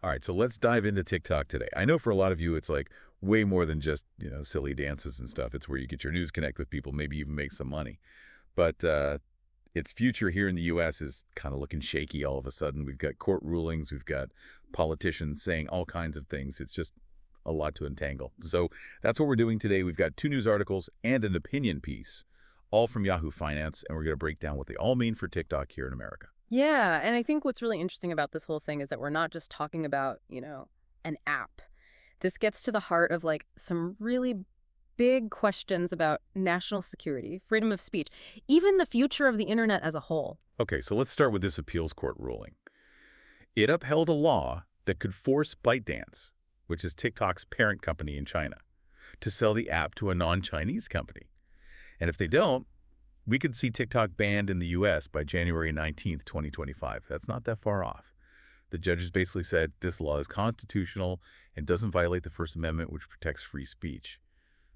All right, so let's dive into TikTok today. I know for a lot of you, it's like way more than just, silly dances and stuff. It's where you get your news, connect with people, maybe even make some money. But its future here in the U.S. is kind of looking shaky all of a sudden. We've got court rulings. We've got politicians saying all kinds of things. It's just a lot to entangle. So that's what we're doing today. We've got 2 news articles and an opinion piece, all from Yahoo Finance, and we're going to break down what they all mean for TikTok here in America. Yeah, and I think what's really interesting about this whole thing is that we're not just talking about, an app. This gets to the heart of like some really big questions about national security, freedom of speech, even the future of the internet as a whole. Okay, so let's start with this appeals court ruling. It upheld a law that could force ByteDance, which is TikTok's parent company in China, to sell the app to a non-Chinese company. And if they don't, we could see TikTok banned in the U.S. by January 19th, 2025. That's not that far off. The judges basically said this law is constitutional and doesn't violate the First Amendment, which protects free speech.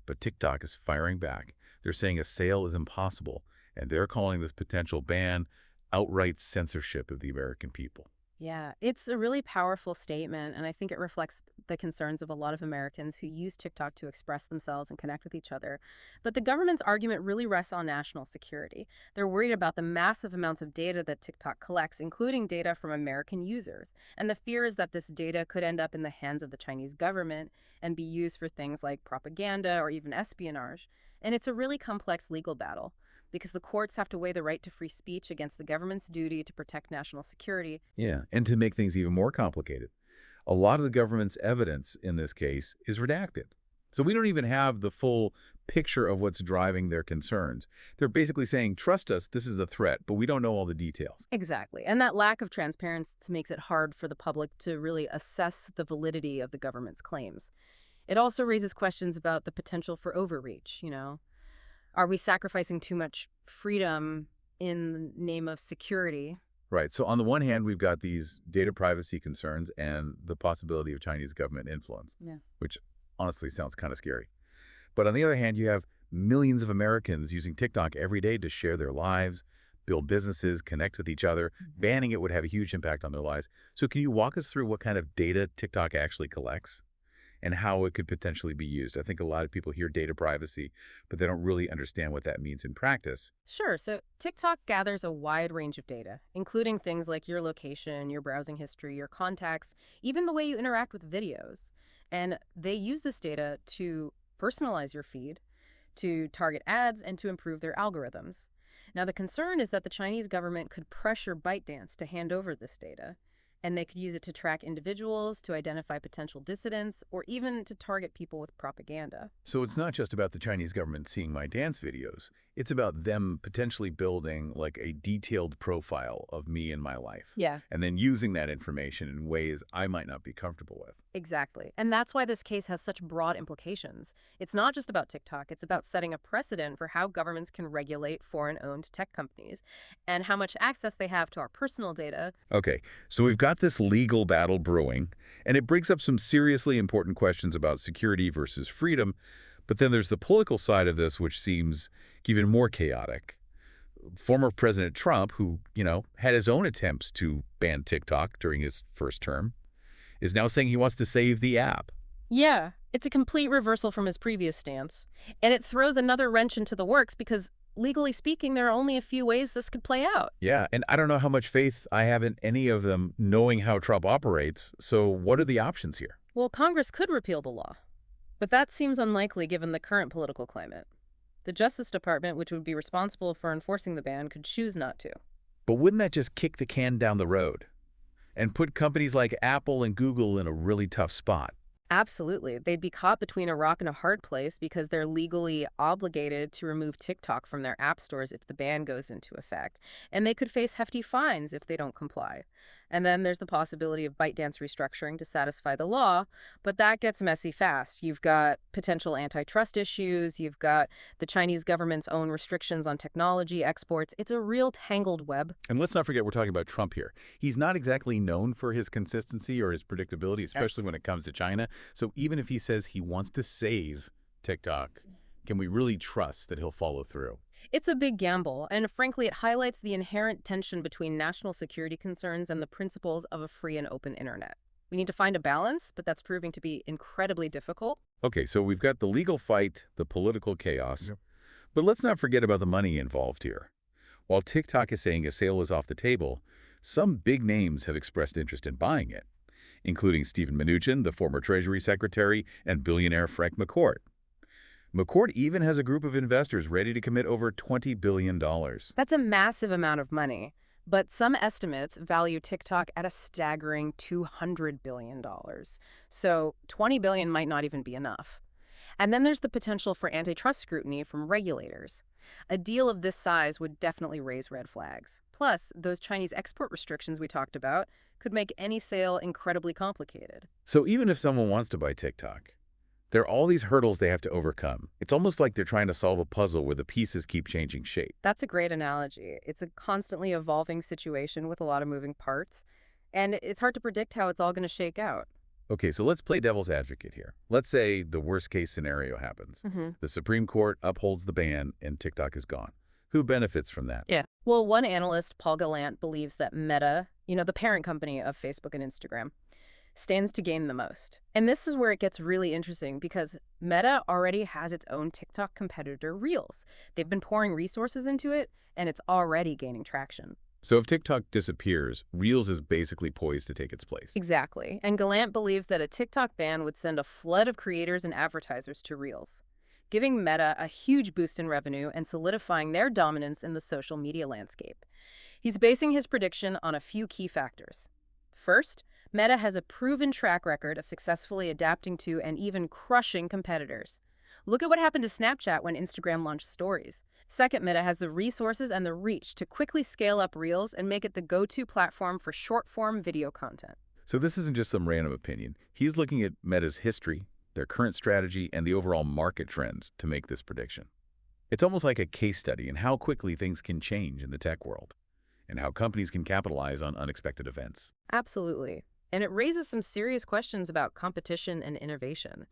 But TikTok is firing back. They're saying a sale is impossible, and they're calling this potential ban outright censorship of the American people. Yeah, it's a really powerful statement, and I think it reflects the concerns of a lot of Americans who use TikTok to express themselves and connect with each other. But the government's argument really rests on national security. They're worried about the massive amounts of data that TikTok collects, including data from American users. And the fear is that this data could end up in the hands of the Chinese government and be used for things like propaganda or even espionage. And it's a really complex legal battle, because the courts have to weigh the right to free speech against the government's duty to protect national security. Yeah, and to make things even more complicated, a lot of the government's evidence in this case is redacted. So we don't even have the full picture of what's driving their concerns. They're basically saying, trust us, this is a threat, but we don't know all the details. Exactly. And that lack of transparency makes it hard for the public to really assess the validity of the government's claims. It also raises questions about the potential for overreach. Are we sacrificing too much freedom in the name of security? Right. So on the one hand, we've got these data privacy concerns and the possibility of Chinese government influence, Yeah. which honestly sounds kind of scary. But on the other hand, you have millions of Americans using TikTok every day to share their lives, build businesses, connect with each other. Banning it would have a huge impact on their lives. So can you walk us through what kind of data TikTok actually collects and how it could potentially be used? I think a lot of people hear data privacy, but they don't really understand what that means in practice. Sure. So TikTok gathers a wide range of data, including things like your location, your browsing history, your contacts, even the way you interact with videos. And they use this data to personalize your feed, to target ads, and to improve their algorithms. Now, the concern is that the Chinese government could pressure ByteDance to hand over this data, and they could use it to track individuals, to identify potential dissidents, or even to target people with propaganda. So it's not just about the Chinese government seeing my dance videos. It's about them potentially building like a detailed profile of me and my life, Yeah. and then using that information in ways I might not be comfortable with. Exactly. And that's why this case has such broad implications. It's not just about TikTok, it's about setting a precedent for how governments can regulate foreign-owned tech companies and how much access they have to our personal data. Okay, so we've got this legal battle brewing, and it brings up some seriously important questions about security versus freedom. But then there's the political side of this, which seems even more chaotic. Former President Trump, who, had his own attempts to ban TikTok during his first term, is now saying he wants to save the app. Yeah, it's a complete reversal from his previous stance. And it throws another wrench into the works because, legally speaking, there are only a few ways this could play out. Yeah, and I don't know how much faith I have in any of them knowing how Trump operates, so what are the options here? Well, Congress could repeal the law, but that seems unlikely given the current political climate. The Justice Department, which would be responsible for enforcing the ban, could choose not to. But wouldn't that just kick the can down the road and put companies like Apple and Google in a really tough spot? Absolutely. They'd be caught between a rock and a hard place because they're legally obligated to remove TikTok from their app stores if the ban goes into effect. And they could face hefty fines if they don't comply. And then there's the possibility of ByteDance restructuring to satisfy the law, but that gets messy fast. You've got potential antitrust issues, you've got the Chinese government's own restrictions on technology exports. It's a real tangled web. And let's not forget we're talking about Trump here. He's not exactly known for his consistency or his predictability, especially when it comes to China. So even if he says he wants to save TikTok, can we really trust that he'll follow through? It's a big gamble, and frankly, it highlights the inherent tension between national security concerns and the principles of a free and open internet. We need to find a balance, but that's proving to be incredibly difficult. Okay, so we've got the legal fight, the political chaos, Yep. but let's not forget about the money involved here. While TikTok is saying a sale is off the table, some big names have expressed interest in buying it, including Steven Mnuchin, the former Treasury Secretary, and billionaire Frank McCourt. McCourt even has a group of investors ready to commit over $20 billion. That's a massive amount of money. But some estimates value TikTok at a staggering $200 billion. So $20 billion might not even be enough. And then there's the potential for antitrust scrutiny from regulators. A deal of this size would definitely raise red flags. Plus, those Chinese export restrictions we talked about could make any sale incredibly complicated. So even if someone wants to buy TikTok, there are all these hurdles they have to overcome. It's almost like they're trying to solve a puzzle where the pieces keep changing shape. That's a great analogy. It's a constantly evolving situation with a lot of moving parts, and it's hard to predict how it's all going to shake out. Okay, so let's play devil's advocate here. Let's say the worst-case scenario happens. The Supreme Court upholds the ban and TikTok is gone. Who benefits from that? Yeah. Well, one analyst, Paul Gallant, believes that Meta, the parent company of Facebook and Instagram, stands to gain the most. And this is where it gets really interesting because Meta already has its own TikTok competitor, Reels. They've been pouring resources into it, and it's already gaining traction. So if TikTok disappears, Reels is basically poised to take its place. Exactly. And Gallant believes that a TikTok ban would send a flood of creators and advertisers to Reels, giving Meta a huge boost in revenue and solidifying their dominance in the social media landscape. He's basing his prediction on a few key factors. First, Meta has a proven track record of successfully adapting to and even crushing competitors. Look at what happened to Snapchat when Instagram launched Stories. Second, Meta has the resources and the reach to quickly scale up Reels and make it the go-to platform for short-form video content. So this isn't just some random opinion. He's looking at Meta's history, their current strategy, and the overall market trends to make this prediction. It's almost like a case study in how quickly things can change in the tech world and how companies can capitalize on unexpected events. Absolutely. And it raises some serious questions about competition and innovation.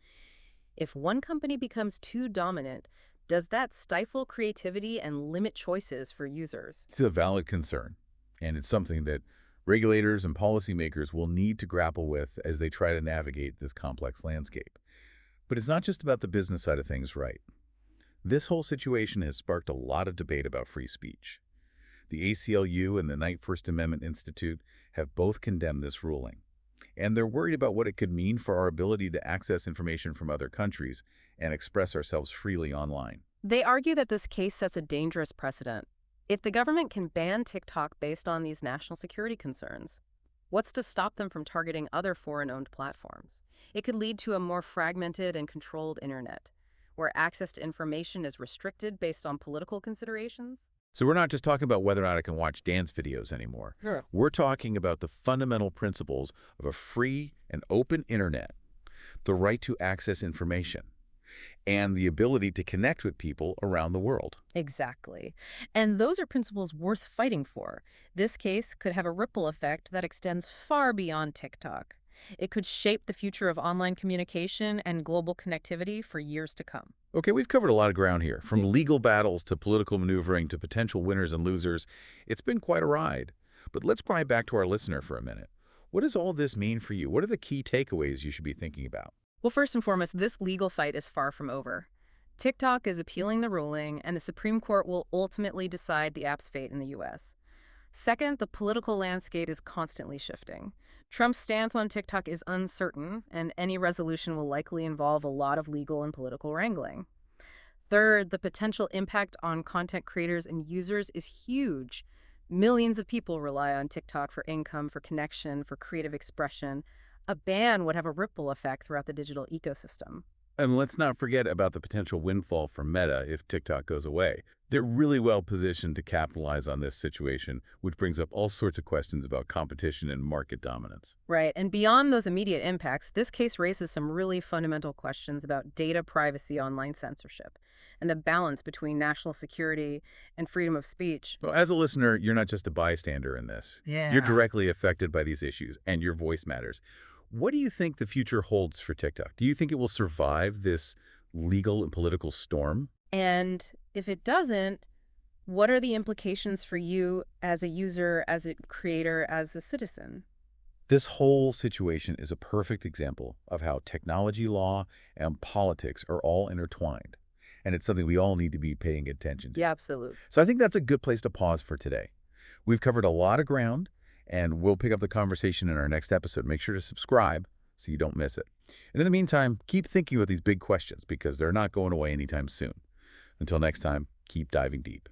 If one company becomes too dominant, does that stifle creativity and limit choices for users? It's a valid concern, and it's something that regulators and policymakers will need to grapple with as they try to navigate this complex landscape. But it's not just about the business side of things, right? This whole situation has sparked a lot of debate about free speech. The ACLU and the Knight First Amendment Institute have both condemned this ruling, and they're worried about what it could mean for our ability to access information from other countries and express ourselves freely online. They argue that this case sets a dangerous precedent. If the government can ban TikTok based on these national security concerns, what's to stop them from targeting other foreign-owned platforms? It could lead to a more fragmented and controlled internet, where access to information is restricted based on political considerations. So we're not just talking about whether or not I can watch dance videos anymore. Sure. We're talking about the fundamental principles of a free and open internet, the right to access information, and the ability to connect with people around the world. Exactly. And those are principles worth fighting for. This case could have a ripple effect that extends far beyond TikTok. It could shape the future of online communication and global connectivity for years to come. Okay, we've covered a lot of ground here, from legal battles to political maneuvering to potential winners and losers. It's been quite a ride. But let's pry back to our listener for a minute. What does all this mean for you? What are the key takeaways you should be thinking about? Well, first and foremost, this legal fight is far from over. TikTok is appealing the ruling, and the Supreme Court will ultimately decide the app's fate in the U.S. Second, the political landscape is constantly shifting. Trump's stance on TikTok is uncertain, and any resolution will likely involve a lot of legal and political wrangling. Third, the potential impact on content creators and users is huge. Millions of people rely on TikTok for income, for connection, for creative expression. A ban would have a ripple effect throughout the digital ecosystem. And let's not forget about the potential windfall for Meta if TikTok goes away. They're really well positioned to capitalize on this situation, which brings up all sorts of questions about competition and market dominance. Right, and beyond those immediate impacts, this case raises some really fundamental questions about data privacy, online censorship, and the balance between national security and freedom of speech. Well, as a listener, you're not just a bystander in this. Yeah. You're directly affected by these issues, and your voice matters. What do you think the future holds for TikTok? Do you think it will survive this legal and political storm? And if it doesn't, what are the implications for you as a user, as a creator, as a citizen? This whole situation is a perfect example of how technology law and politics are all intertwined, and it's something we all need to be paying attention to. Yeah, absolutely. So I think that's a good place to pause for today. We've covered a lot of ground, and we'll pick up the conversation in our next episode. Make sure to subscribe so you don't miss it. And in the meantime, keep thinking about these big questions because they're not going away anytime soon. Until next time, keep diving deep.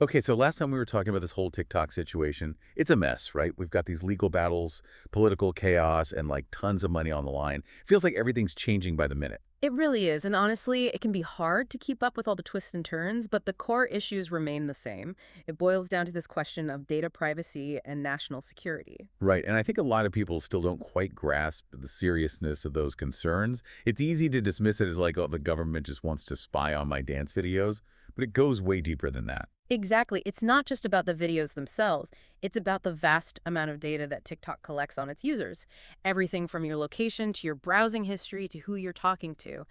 Okay, so last time we were talking about this whole TikTok situation. It's a mess, right? We've got these legal battles, political chaos, and like tons of money on the line. Feels like everything's changing by the minute. It really is, and honestly, it can be hard to keep up with all the twists and turns, but the core issues remain the same. It boils down to this question of data privacy and national security. Right, and I think a lot of people still don't quite grasp the seriousness of those concerns. It's easy to dismiss it as like, oh, the government just wants to spy on my dance videos, but it goes way deeper than that. Exactly. It's not just about the videos themselves. It's about the vast amount of data that TikTok collects on its users. Everything from your location to your browsing history to who you're talking to.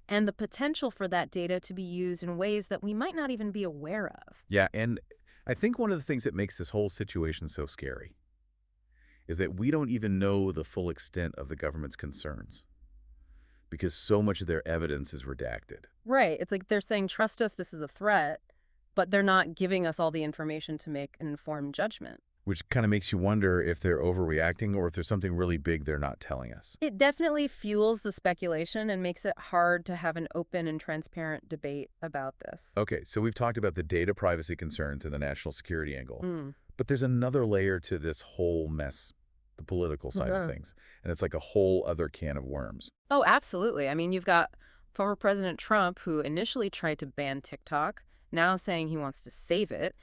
And the potential for that data to be used in ways that we might not even be aware of. Yeah, and I think one of the things that makes this whole situation so scary is that we don't even know the full extent of the government's concerns because so much of their evidence is redacted. Right. It's like they're saying, trust us, this is a threat, but they're not giving us all the information to make an informed judgment. Which kind of makes you wonder if they're overreacting or if there's something really big they're not telling us. It definitely fuels the speculation and makes it hard to have an open and transparent debate about this. Okay, so we've talked about the data privacy concerns and the national security angle, Mm. but there's another layer to this whole mess, the political side of Yeah. things, and it's like a whole other can of worms. Oh, absolutely. I mean, you've got former President Trump, who initially tried to ban TikTok, now saying he wants to save it.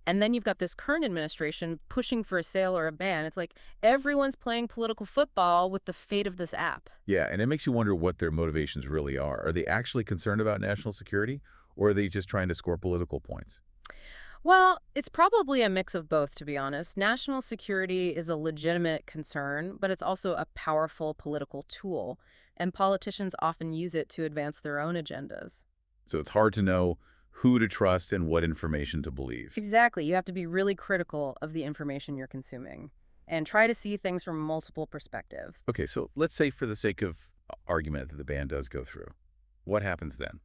And then you've got this current administration pushing for a sale or a ban. It's like everyone's playing political football with the fate of this app. Yeah, and it makes you wonder what their motivations really are. Are they actually concerned about national security, or are they just trying to score political points? Well, it's probably a mix of both, to be honest. National security is a legitimate concern, but it's also a powerful political tool, and politicians often use it to advance their own agendas. So it's hard to know who to trust and what information to believe. Exactly. You have to be really critical of the information you're consuming and try to see things from multiple perspectives. Okay, so let's say for the sake of argument that the ban does go through. What happens then?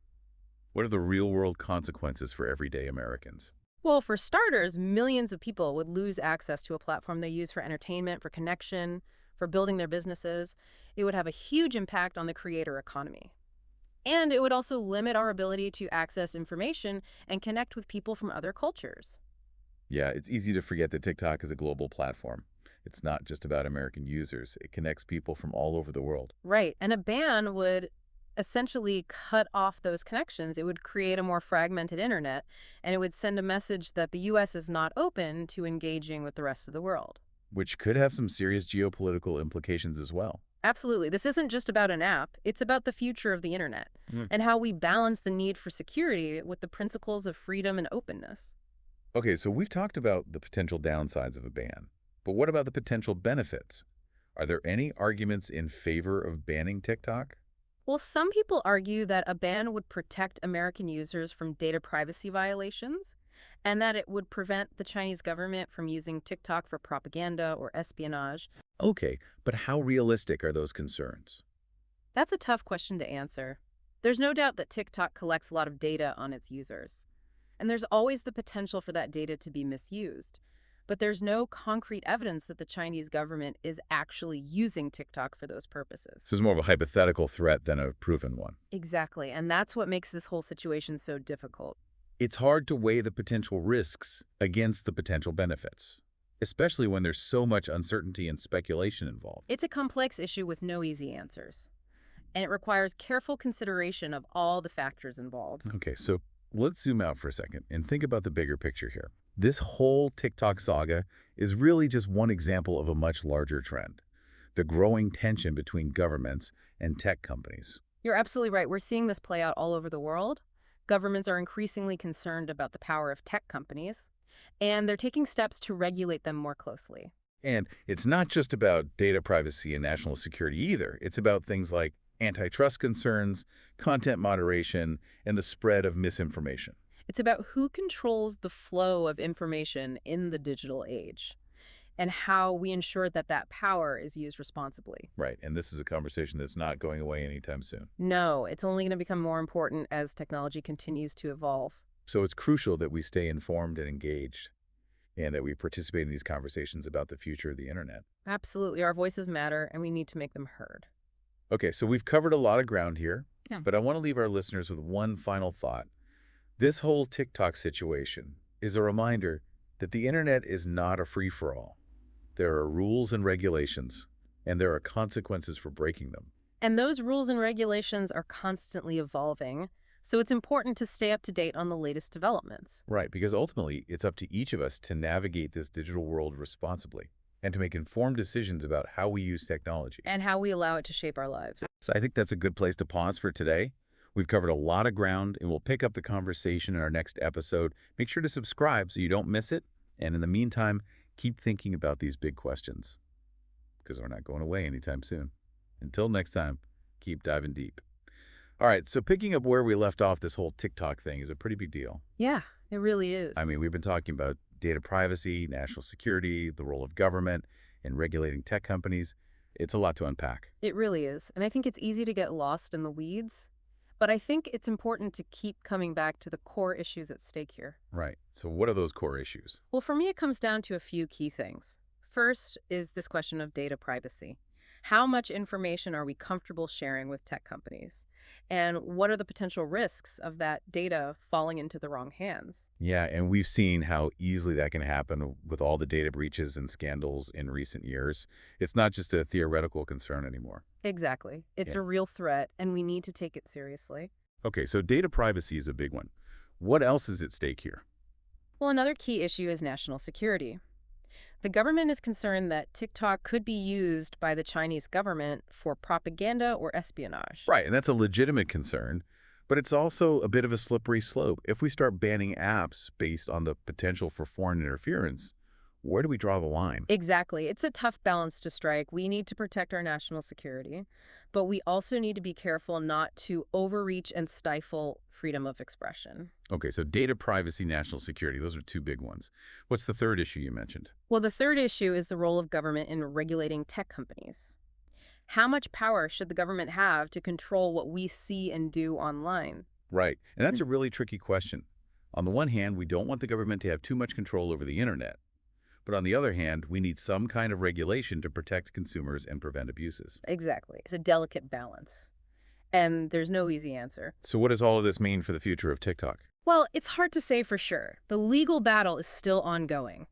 What are the real-world consequences for everyday Americans? Well, for starters, millions of people would lose access to a platform they use for entertainment, for connection, for building their businesses. It would have a huge impact on the creator economy. And it would also limit our ability to access information and connect with people from other cultures. Yeah, it's easy to forget that TikTok is a global platform. It's not just about American users. It connects people from all over the world. Right. And a ban would essentially cut off those connections. It would create a more fragmented internet, and it would send a message that the U.S. is not open to engaging with the rest of the world. Which could have some serious geopolitical implications as well. Absolutely. This isn't just about an app. It's about the future of the internet Mm. and how we balance the need for security with the principles of freedom and openness. Okay, so we've talked about the potential downsides of a ban, but what about the potential benefits? Are there any arguments in favor of banning TikTok? Well, some people argue that a ban would protect American users from data privacy violations and that it would prevent the Chinese government from using TikTok for propaganda or espionage. Okay, but how realistic are those concerns? That's a tough question to answer. There's no doubt that TikTok collects a lot of data on its users, and there's always the potential for that data to be misused. But there's no concrete evidence that the Chinese government is actually using TikTok for those purposes. This is more of a hypothetical threat than a proven one. Exactly, and that's what makes this whole situation so difficult. It's hard to weigh the potential risks against the potential benefits, especially when there's so much uncertainty and speculation involved. It's a complex issue with no easy answers, and it requires careful consideration of all the factors involved. Okay, so let's zoom out for a second and think about the bigger picture here. This whole TikTok saga is really just one example of a much larger trend, the growing tension between governments and tech companies. You're absolutely right. We're seeing this play out all over the world. Governments are increasingly concerned about the power of tech companies, and they're taking steps to regulate them more closely. And it's not just about data privacy and national security either. It's about things like antitrust concerns, content moderation, and the spread of misinformation. It's about who controls the flow of information in the digital age. and how we ensure that that power is used responsibly. Right, and this is a conversation that's not going away anytime soon. No, it's only going to become more important as technology continues to evolve. So it's crucial that we stay informed and engaged, and that we participate in these conversations about the future of the internet. Absolutely, our voices matter, and we need to make them heard. Okay, so we've covered a lot of ground here, Yeah. but I want to leave our listeners with one final thought. This whole TikTok situation is a reminder that the internet is not a free-for-all. There are rules and regulations, and there are consequences for breaking them. And those rules and regulations are constantly evolving, so it's important to stay up to date on the latest developments. Right, because ultimately, it's up to each of us to navigate this digital world responsibly and to make informed decisions about how we use technology. And how we allow it to shape our lives. So I think that's a good place to pause for today. We've covered a lot of ground, and we'll pick up the conversation in our next episode. Make sure to subscribe so you don't miss it. And in the meantime, keep thinking about these big questions, because we're not going away anytime soon. Until next time, keep diving deep. All right, so picking up where we left off, this whole TikTok thing is a pretty big deal. Yeah, it really is. I mean, we've been talking about data privacy, national security, the role of government in regulating tech companies. It's a lot to unpack. It really is. And I think it's easy to get lost in the weeds. But I think it's important to keep coming back to the core issues at stake here. Right. So what are those core issues? Well, for me, it comes down to a few key things. First is this question of data privacy. How much information are we comfortable sharing with tech companies? And what are the potential risks of that data falling into the wrong hands? Yeah, and we've seen how easily that can happen with all the data breaches and scandals in recent years. It's not just a theoretical concern anymore. Exactly. It's Yeah. a real threat, and we need to take it seriously. Okay, so data privacy is a big one. What else is at stake here? Well, another key issue is national security. The government is concerned that TikTok could be used by the Chinese government for propaganda or espionage. Right, and that's a legitimate concern, but it's also a bit of a slippery slope. If we start banning apps based on the potential for foreign interference, where do we draw the line? Exactly. It's a tough balance to strike. We need to protect our national security, but we also need to be careful not to overreach and stifle freedom of expression. Okay, so data privacy, national security, those are two big ones. What's the third issue you mentioned? Well, the third issue is the role of government in regulating tech companies. How much power should the government have to control what we see and do online? Right, and that's a really tricky question. On the one hand, we don't want the government to have too much control over the internet. But on the other hand, we need some kind of regulation to protect consumers and prevent abuses. Exactly. It's a delicate balance. And there's no easy answer. So what does all of this mean for the future of TikTok? Well, it's hard to say for sure. The legal battle is still ongoing,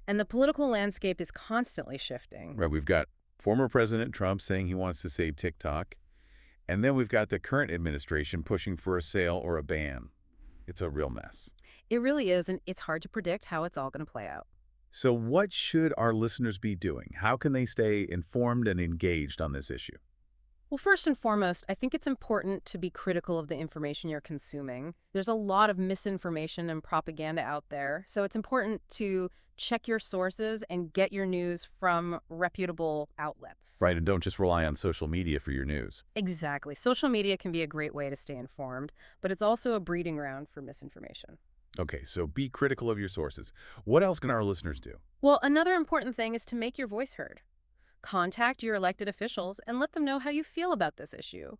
and the political landscape is constantly shifting. Right, we've got former President Trump saying he wants to save TikTok, and then we've got the current administration pushing for a sale or a ban. It's a real mess. It really is, and it's hard to predict how it's all going to play out. So what should our listeners be doing? How can they stay informed and engaged on this issue? Well, first and foremost, I think it's important to be critical of the information you're consuming. There's a lot of misinformation and propaganda out there, so it's important to check your sources and get your news from reputable outlets. Right, and don't just rely on social media for your news. Exactly. Social media can be a great way to stay informed, but it's also a breeding ground for misinformation. Okay, so be critical of your sources. What else can our listeners do? Well, another important thing is to make your voice heard. Contact your elected officials and let them know how you feel about this issue.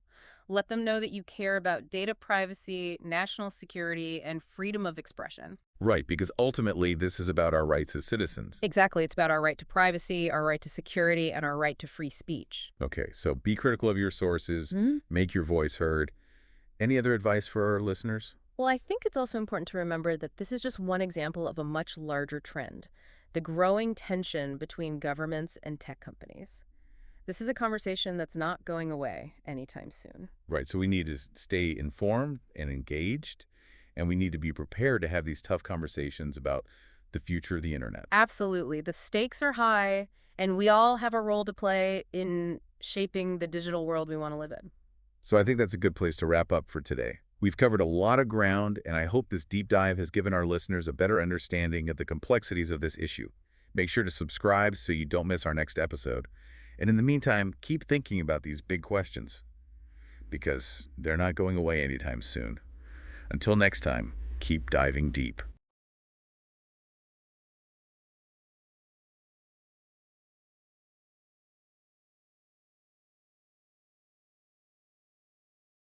Let them know that you care about data privacy, national security, and freedom of expression. Right, because ultimately this is about our rights as citizens. Exactly. It's about our right to privacy, our right to security, and our right to free speech. Okay, so be critical of your sources, make your voice heard. Any other advice for our listeners? Well, I think it's also important to remember that this is just one example of a much larger trend, the growing tension between governments and tech companies. This is a conversation that's not going away anytime soon. Right, so we need to stay informed and engaged, and we need to be prepared to have these tough conversations about the future of the internet. Absolutely. The stakes are high, and we all have a role to play in shaping the digital world we want to live in. So I think that's a good place to wrap up for today. We've covered a lot of ground, and I hope this deep dive has given our listeners a better understanding of the complexities of this issue. Make sure to subscribe so you don't miss our next episode. And in the meantime, keep thinking about these big questions, because they're not going away anytime soon. Until next time, keep diving deep.